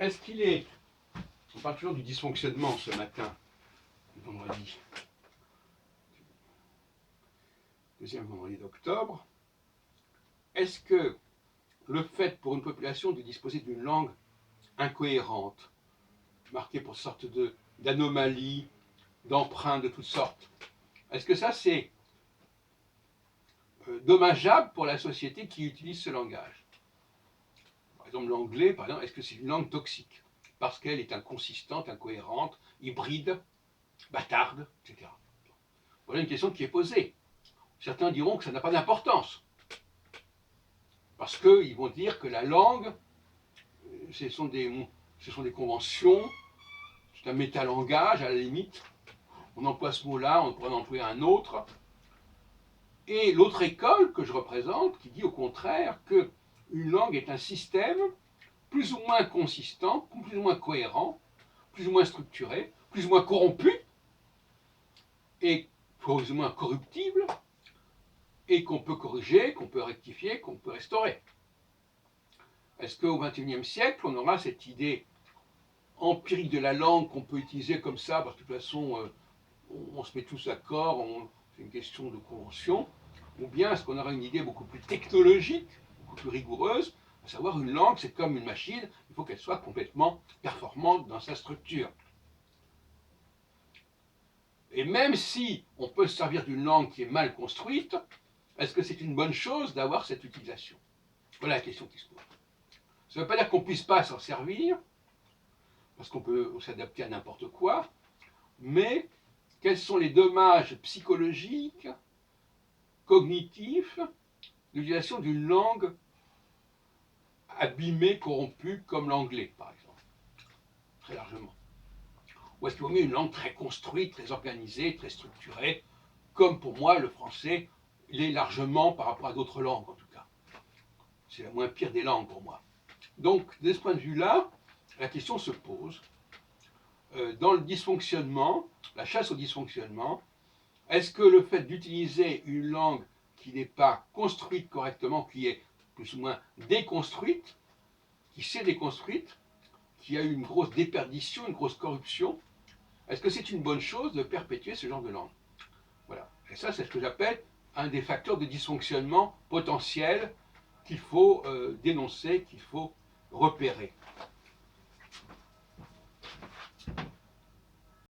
Est-ce qu'il est... On parle toujours du dysfonctionnement ce matin, vendredi. Deuxième vendredi d'octobre. Est-ce que le fait pour une population de disposer d'une langue incohérente, marquée pour sorte d'anomalie, d'emprunts de toutes sortes, est-ce que ça c'est dommageable pour la société qui utilise ce langage? Par exemple, l'anglais, par exemple, est-ce que c'est une langue toxique parce qu'elle est inconsistante, incohérente, hybride, bâtarde, etc. Voilà une question qui est posée. Certains diront que ça n'a pas d'importance, parce qu'ils vont dire que la langue, ce sont des conventions, c'est un métalangage à la limite. On emploie ce mot-là, on pourrait en employer un autre. Et l'autre école que je représente, qui dit au contraire qu'une langue est un système plus ou moins consistant, plus ou moins cohérent, plus ou moins structuré, plus ou moins corrompu, et plus ou moins corruptible, et qu'on peut corriger, qu'on peut rectifier, qu'on peut restaurer. Est-ce qu'au XXIe siècle, on aura cette idée empirique de la langue qu'on peut utiliser comme ça, parce que de toute façon, on se met tous d'accord, c'est une question de convention, ou bien est-ce qu'on aura une idée beaucoup plus technologique, beaucoup plus rigoureuse, à savoir une langue, c'est comme une machine, il faut qu'elle soit complètement performante dans sa structure. Et même si on peut se servir d'une langue qui est mal construite, est-ce que c'est une bonne chose d'avoir cette utilisation? Voilà la question qui se pose. Ça ne veut pas dire qu'on ne puisse pas s'en servir, parce qu'on peut s'adapter à n'importe quoi, mais quels sont les dommages psychologiques, cognitifs, de l'utilisation d'une langue abîmée, corrompue, comme l'anglais, par exemple, très largement. Ou est-ce qu'il vaut mieux une langue très construite, très organisée, très structurée, comme pour moi le français l'est largement par rapport à d'autres langues en tout cas. C'est la moins pire des langues pour moi. Donc, de ce point de vue-là, la question se pose. Dans le dysfonctionnement, la chasse au dysfonctionnement, est-ce que le fait d'utiliser une langue qui n'est pas construite correctement, qui est plus ou moins déconstruite, qui s'est déconstruite, qui a eu une grosse déperdition, une grosse corruption, est-ce que c'est une bonne chose de perpétuer ce genre de langue? Voilà. Et ça, c'est ce que j'appelle un des facteurs de dysfonctionnement potentiel qu'il faut dénoncer, qu'il faut repérer.